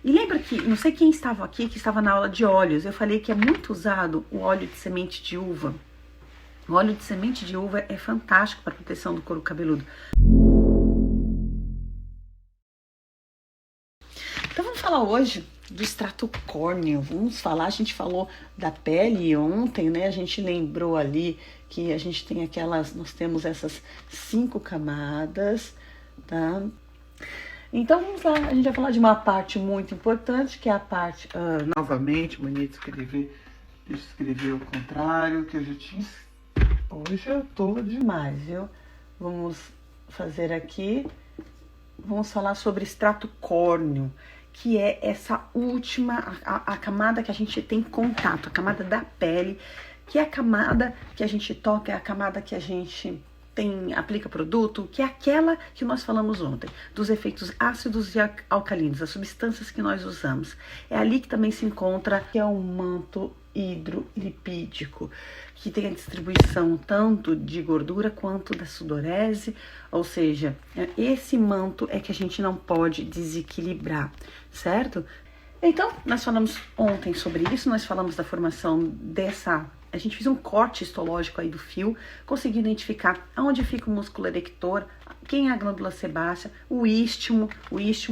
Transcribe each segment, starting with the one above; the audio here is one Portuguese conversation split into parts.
E lembra que, não sei quem estava aqui, que estava na aula de óleos, eu falei que é muito usado o óleo de semente de uva. O óleo de semente de uva é fantástico para a proteção do couro cabeludo. Então vamos falar hoje do extrato córneo. Vamos falar, a gente falou da pele ontem, né? A gente lembrou ali que a gente tem nós temos essas 5 camadas, tá? Então vamos lá, a gente vai falar de uma parte muito importante, que é a parte... novamente, bonito escrever o contrário, que eu já tinha... Hoje eu tô demais, viu? Vamos fazer aqui, vamos falar sobre extrato córneo, que é essa última, a camada que a gente tem contato, a camada da pele, que é a camada que a gente toca, é a camada que a gente aplica produto, que é aquela que nós falamos ontem, dos efeitos ácidos e alcalinos, as substâncias que nós usamos. É ali que também se encontra, que é o manto hidrolipídico, que tem a distribuição tanto de gordura quanto da sudorese, ou seja, esse manto é que a gente não pode desequilibrar, certo? Então, nós falamos ontem sobre isso, nós falamos da formação a gente fez um corte histológico aí do fio, consegui identificar aonde fica o músculo erector, quem é a glândula sebácea, o istmo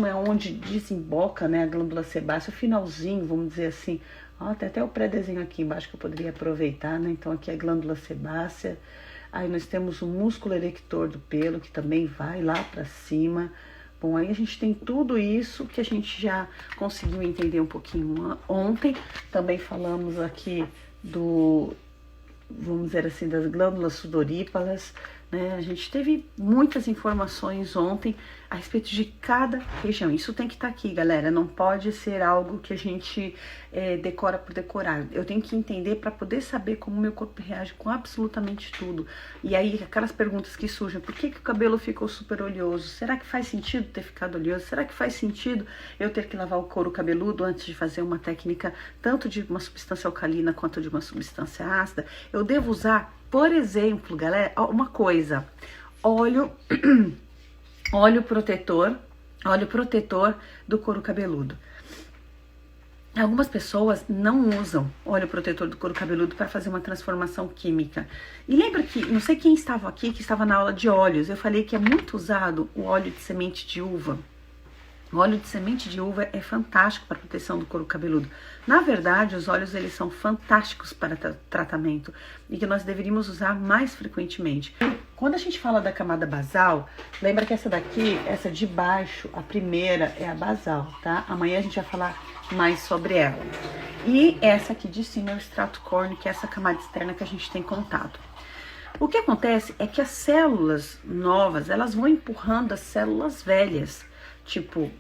é onde desemboca, né, a glândula sebácea, o finalzinho, vamos dizer assim. Ó, tem até o pré-desenho aqui embaixo que eu poderia aproveitar, né? Então aqui é a glândula sebácea. Aí nós temos o músculo erector do pelo, que também vai lá para cima. Bom, aí a gente tem tudo isso que a gente já conseguiu entender um pouquinho ontem. Também falamos aqui vamos dizer assim, das glândulas sudoríparas, né? A gente teve muitas informações ontem a respeito de cada região. Isso tem que estar aqui, galera. Não pode ser algo que a gente decora por decorar. Eu tenho que entender para poder saber como meu corpo reage com absolutamente tudo. E aí, aquelas perguntas que surgem: por que o cabelo ficou super oleoso? Será que faz sentido ter ficado oleoso? Será que faz sentido eu ter que lavar o couro cabeludo antes de fazer uma técnica tanto de uma substância alcalina quanto de uma substância ácida? Eu devo usar, por exemplo, galera, uma coisa, óleo protetor do couro cabeludo. Algumas pessoas não usam óleo protetor do couro cabeludo para fazer uma transformação química. E lembra que, não sei quem estava aqui, que estava na aula de óleos, eu falei que é muito usado o óleo de semente de uva. O óleo de semente de uva é fantástico para a proteção do couro cabeludo. Na verdade, os óleos eles são fantásticos para tratamento e que nós deveríamos usar mais frequentemente. Quando a gente fala da camada basal, lembra que essa daqui, essa de baixo, a primeira é a basal, tá? Amanhã a gente vai falar mais sobre ela. E essa aqui de cima é o extrato córneo, que é essa camada externa que a gente tem contato. O que acontece é que as células novas, elas vão empurrando as células velhas. Tipo,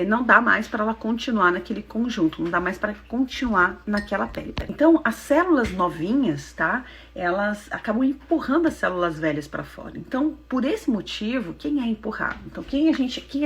não dá mais para ela continuar naquele conjunto, não dá mais para continuar naquela pele. Então, as células novinhas, tá? Elas acabam empurrando as células velhas para fora. Então, por esse motivo, quem é empurrado? Então, quem a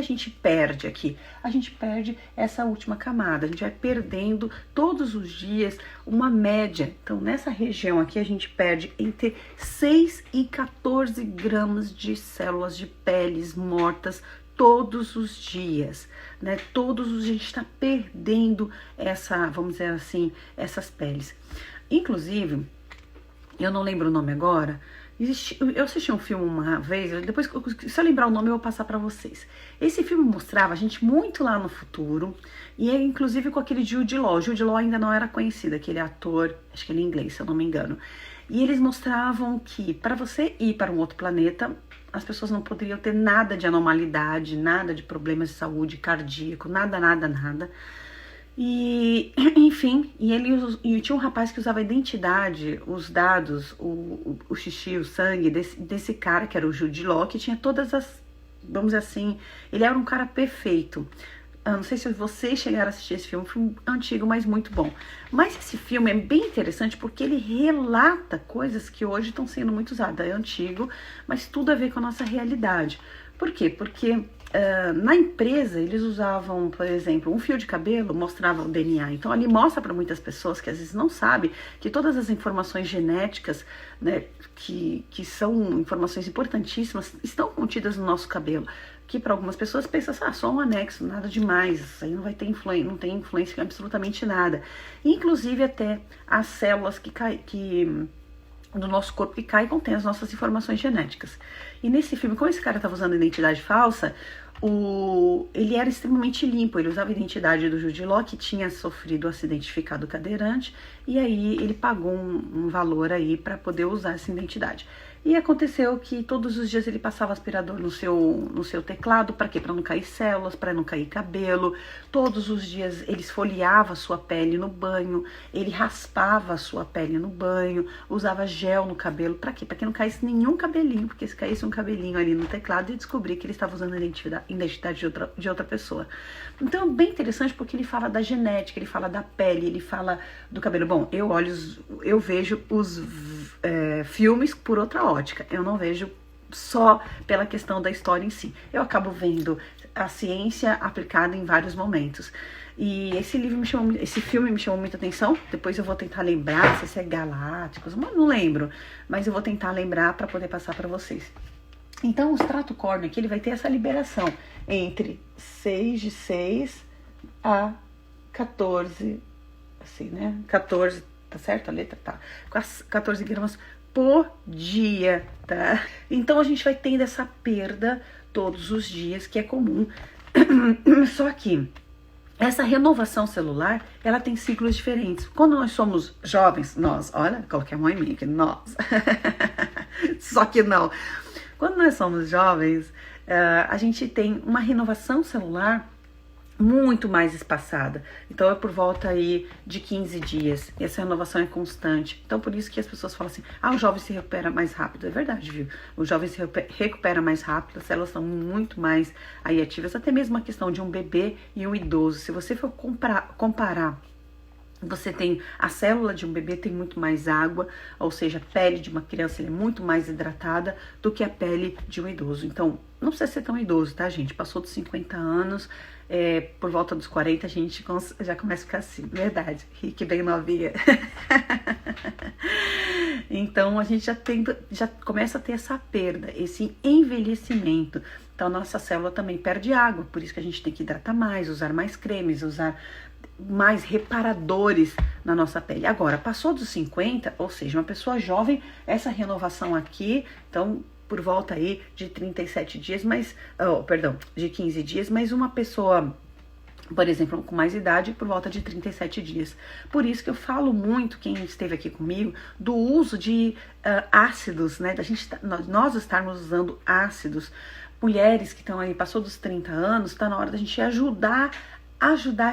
gente perde aqui? A gente perde essa última camada. A gente vai perdendo todos os dias uma média. Então, nessa região aqui, a gente perde entre 6 e 14 gramas de células de peles mortas todos os dias, né? Todos os dias a gente está perdendo vamos dizer assim, essas peles. Inclusive, eu não lembro o nome agora, eu assisti um filme uma vez, depois, se eu lembrar o nome, eu vou passar para vocês. Esse filme mostrava a gente muito lá no futuro, e inclusive com aquele Jude Law. Jude Law ainda não era conhecido, aquele ator, acho que ele é inglês, se eu não me engano. E eles mostravam que para você ir para um outro planeta, as pessoas não poderiam ter nada de anormalidade, nada de problemas de saúde cardíaco, nada. E, enfim, e tinha um rapaz que usava a identidade, os dados, o xixi, o sangue desse cara, que era o Jude Law, que tinha todas vamos dizer assim, ele era um cara perfeito. Não sei se vocês chegaram a assistir esse filme antigo, mas muito bom. Mas esse filme é bem interessante porque ele relata coisas que hoje estão sendo muito usadas. É antigo, mas tudo a ver com a nossa realidade. Por quê? Porque na empresa eles usavam, por exemplo, um fio de cabelo mostrava o DNA. Então ali mostra para muitas pessoas que às vezes não sabem que todas as informações genéticas, né, que são informações importantíssimas, estão contidas no nosso cabelo. que para algumas pessoas pensa assim, só um anexo, nada demais, isso aí não vai ter influência, não tem influência em absolutamente nada. Inclusive até as células do nosso corpo que caem contém as nossas informações genéticas. E nesse filme, como esse cara estava usando identidade falsa, ele era extremamente limpo, ele usava a identidade do Jude Law, que tinha sofrido um acidente ficado cadeirante, e aí ele pagou um valor aí para poder usar essa identidade. E aconteceu que todos os dias ele passava aspirador no seu teclado, para quê? Para não cair células, para não cair cabelo. Todos os dias ele esfoliava a sua pele no banho, ele raspava a sua pele no banho, usava gel no cabelo, para quê? Para que não caísse nenhum cabelinho, porque se caísse um cabelinho ali no teclado, ia descobrir que ele estava usando a identidade de outra pessoa. Então é bem interessante porque ele fala da genética, ele fala da pele, ele fala do cabelo. Bom, eu vejo os filmes por outra ótica, eu não vejo só pela questão da história em si. Eu acabo vendo a ciência aplicada em vários momentos. E esse filme me chamou muita atenção. Depois eu vou tentar lembrar, não sei se é Galácticos, não lembro, mas eu vou tentar lembrar para poder passar para vocês. Então, o extrato córneo aqui, ele vai ter essa liberação entre 6 a 14, assim, né? 14, tá certo a letra? Tá. 14 gramas por dia, tá? Então, a gente vai tendo essa perda todos os dias, que é comum. Só que essa renovação celular, ela tem ciclos diferentes. Quando nós somos jovens, olha, coloquei a mão em mim aqui, nós. Só que não. Quando nós somos jovens, a gente tem uma renovação celular muito mais espaçada. Então é por volta aí de 15 dias. Essa renovação é constante. Então por isso que as pessoas falam assim, o jovem se recupera mais rápido. É verdade, viu? O jovem se recupera mais rápido, as células são muito mais aí ativas. Até mesmo a questão de um bebê e um idoso. Se você for comparar, você tem a célula de um bebê tem muito mais água, ou seja, a pele de uma criança é muito mais hidratada do que a pele de um idoso. Então, não precisa ser tão idoso, tá, gente? Passou dos 50 anos, por volta dos 40 a gente já começa a ficar assim, verdade, que bem novinha. Então, a gente já começa a ter essa perda, esse envelhecimento. Então, nossa célula também perde água, por isso que a gente tem que hidratar mais, usar mais cremes, usar mais reparadores na nossa pele. Agora, passou dos 50, ou seja, uma pessoa jovem, essa renovação aqui, então, por volta aí de 37 dias, de 15 dias, mas uma pessoa, por exemplo, com mais idade, por volta de 37 dias. Por isso que eu falo muito, quem esteve aqui comigo, do uso de ácidos, né, nós estarmos usando ácidos. Mulheres que estão aí, passou dos 30 anos, está na hora da gente ajudar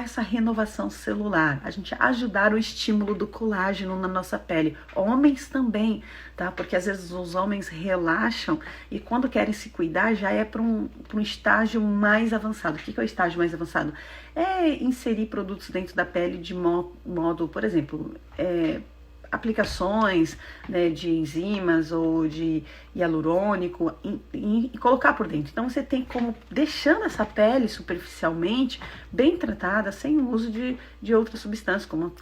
essa renovação celular, a gente ajudar o estímulo do colágeno na nossa pele. Homens também, tá? Porque às vezes os homens relaxam e quando querem se cuidar já é para um estágio mais avançado. O que é o estágio mais avançado? É inserir produtos dentro da pele de modo, por exemplo, aplicações, né, de enzimas ou de hialurônico e colocar por dentro. Então você tem como deixando essa pele superficialmente bem tratada, sem o uso de outras substâncias, como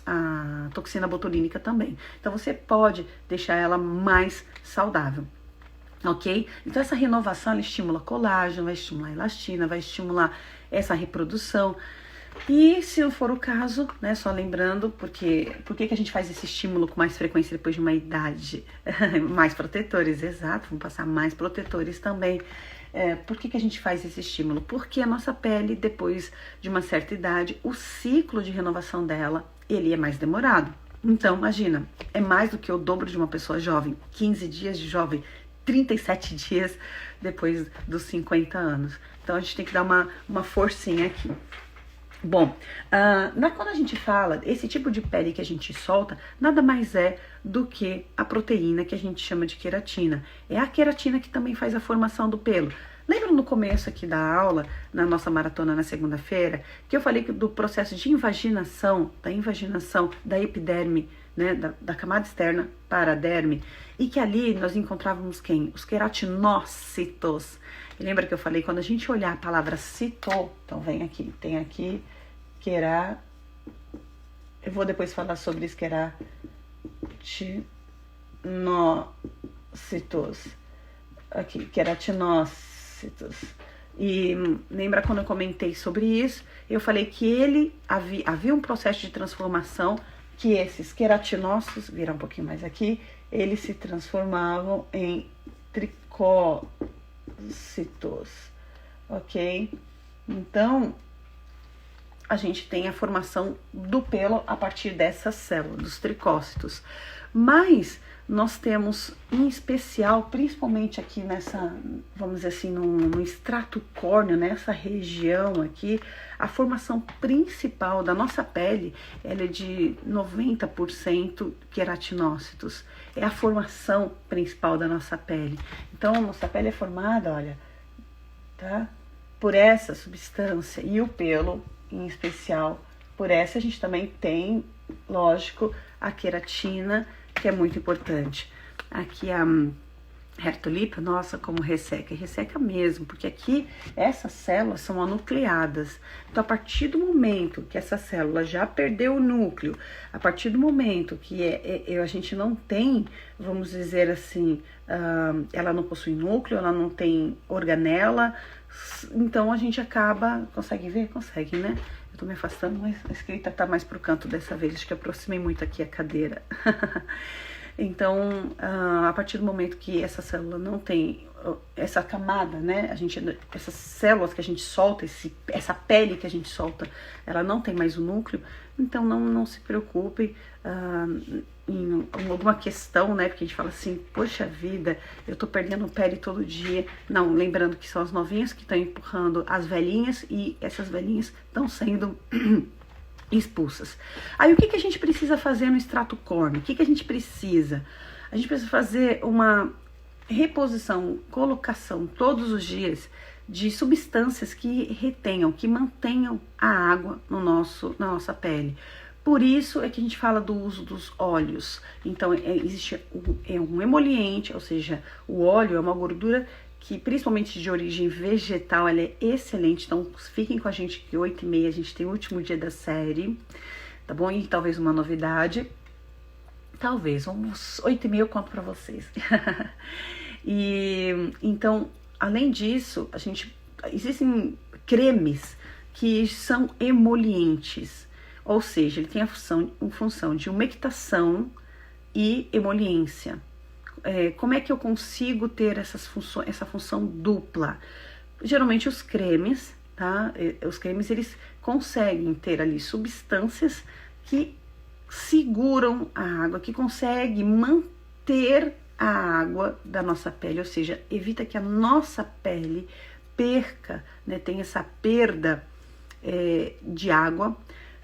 a toxina botulínica também. Então você pode deixar ela mais saudável. Ok? Então essa renovação ela estimula colágeno, vai estimular elastina, vai estimular essa reprodução. E se não for o caso, né, só lembrando, por que a gente faz esse estímulo com mais frequência depois de uma idade? Mais protetores, exato, vamos passar mais protetores também. Por que a gente faz esse estímulo? Porque a nossa pele, depois de uma certa idade, o ciclo de renovação dela, ele é mais demorado. Então, imagina, é mais do que o dobro de uma pessoa jovem, 15 dias de jovem, 37 dias depois dos 50 anos. Então, a gente tem que dar uma forcinha aqui. Bom, quando a gente fala, esse tipo de pele que a gente solta, nada mais é do que a proteína que a gente chama de queratina. É a queratina que também faz a formação do pelo. Lembra no começo aqui da aula, na nossa maratona na segunda-feira, que eu falei do processo de invaginação da epiderme, né, da camada externa para a derme, e que ali nós encontrávamos quem? Os queratinócitos. E lembra que eu falei, quando a gente olhar a palavra cito, então vem aqui, tem aqui, eu vou depois falar sobre os queratinócitos, aqui, queratinócitos, tricócitos. E lembra quando eu comentei sobre isso? Eu falei que havia um processo de transformação, que esses queratinócitos, virar um pouquinho mais aqui, eles se transformavam em tricócitos, ok? Então, a gente tem a formação do pelo a partir dessas células, dos tricócitos. Mas nós temos, em especial, principalmente aqui nessa, vamos dizer assim, no extrato córneo, nessa região aqui, a formação principal da nossa pele, ela é de 90% queratinócitos. É a formação principal da nossa pele. Então, nossa pele é formada, olha, tá? Por essa substância, e o pelo, em especial, por essa a gente também tem, lógico, a queratina, que é muito importante. Aqui a hertolipa, nossa, como resseca, e resseca mesmo, porque aqui essas células são anucleadas. Então, a partir do momento que essa célula já perdeu o núcleo, a partir do momento que a gente não tem, vamos dizer assim, ela não possui núcleo, ela não tem organela, então a gente acaba, consegue ver? Consegue, né? Eu tô me afastando, mas a escrita tá mais pro canto dessa vez, acho que aproximei muito aqui a cadeira. Então, a partir do momento que essa célula não tem essa camada, né, essas células que a gente solta, essa pele que a gente solta, ela não tem mais o núcleo, então não se preocupe em alguma questão, né, porque a gente fala assim, poxa vida, eu tô perdendo pele todo dia. Não, lembrando que são as novinhas que estão empurrando as velhinhas e essas velhinhas estão sendo expulsas. Aí o que a gente precisa fazer no extrato córneo? O que a gente precisa? A gente precisa fazer uma reposição, colocação todos os dias de substâncias que retenham, que mantenham a água na nossa pele. Por isso é que a gente fala do uso dos óleos. Então, existe um emoliente, ou seja, o óleo é uma gordura que, principalmente de origem vegetal, ela é excelente. Então, fiquem com a gente que 8h30 a gente tem o último dia da série, tá bom? E talvez uma novidade. Talvez, uns 8h30 eu conto pra vocês. E, então, além disso, existem cremes que são emolientes. Ou seja, ele tem a função de umectação e emoliência. Como é que eu consigo ter essa função dupla? Geralmente os cremes, tá? Os cremes, eles conseguem ter ali substâncias que seguram a água, que conseguem manter a água da nossa pele, ou seja, evita que a nossa pele perca, né? Tem essa perda de água.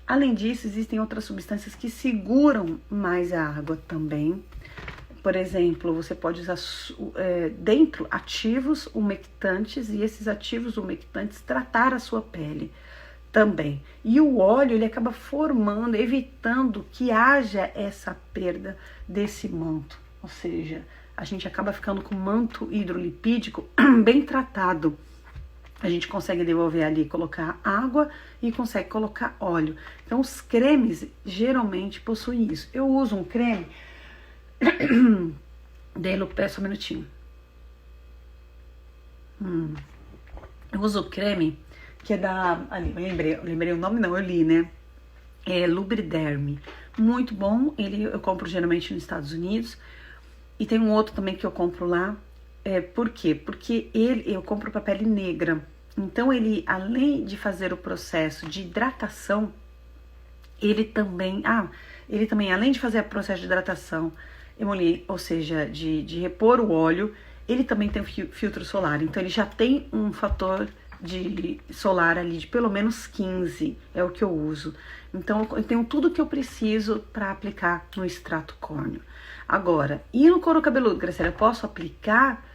Além disso, existem outras substâncias que seguram mais a água também. Por exemplo, você pode usar dentro ativos umectantes, e esses ativos umectantes tratar a sua pele também. E o óleo, ele acaba formando, evitando que haja essa perda desse manto. Ou seja, a gente acaba ficando com manto hidrolipídico bem tratado. A gente consegue devolver ali, colocar água e consegue colocar óleo. Então, os cremes geralmente possuem isso. Eu uso um creme, só um minutinho. Eu uso o creme que é ali, lembrei o nome, não, eu li, né? É Lubriderm. Muito bom, eu compro geralmente nos Estados Unidos. E tem um outro também que eu compro lá. Por quê? Porque eu compro para pele negra. Então, ele, além de fazer o processo de hidratação, ele também, além de fazer o processo de hidratação, ou seja, de repor o óleo, ele também tem um filtro solar. Então, ele já tem um fator de solar ali de pelo menos 15, é o que eu uso. Então, eu tenho tudo que eu preciso para aplicar no extrato córneo. Agora, e no couro cabeludo, Graciela, eu posso aplicar?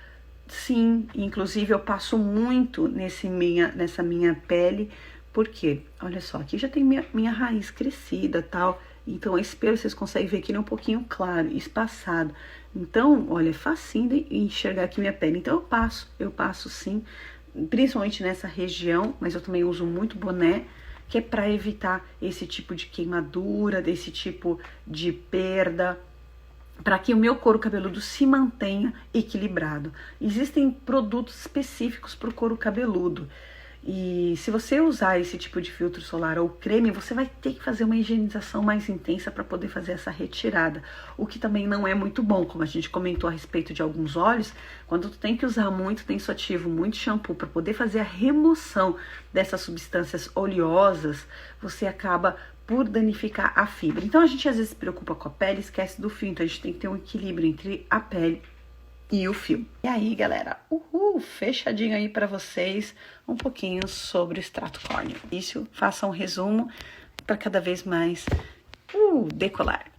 Sim, inclusive eu passo muito nessa minha pele, porque, olha só, aqui já tem minha raiz crescida, tal, então esse pelo vocês conseguem ver que ele é um pouquinho claro, espaçado. Então, olha, é facinho de enxergar aqui minha pele. Então eu passo sim, principalmente nessa região, mas eu também uso muito boné, que é para evitar esse tipo de queimadura, desse tipo de perda. para que o meu couro cabeludo se mantenha equilibrado. Existem produtos específicos para o couro cabeludo. E se você usar esse tipo de filtro solar ou creme, você vai ter que fazer uma higienização mais intensa para poder fazer essa retirada, o que também não é muito bom, como a gente comentou a respeito de alguns óleos. Quando tu tem que usar muito tensoativo, muito shampoo para poder fazer a remoção dessas substâncias oleosas, você acaba por danificar a fibra. Então a gente às vezes se preocupa com a pele, esquece do fio, então a gente tem que ter um equilíbrio entre a pele e o fio. E aí, galera, fechadinho aí para vocês um pouquinho sobre o extrato córneo. Isso, faça um resumo para cada vez mais decolar.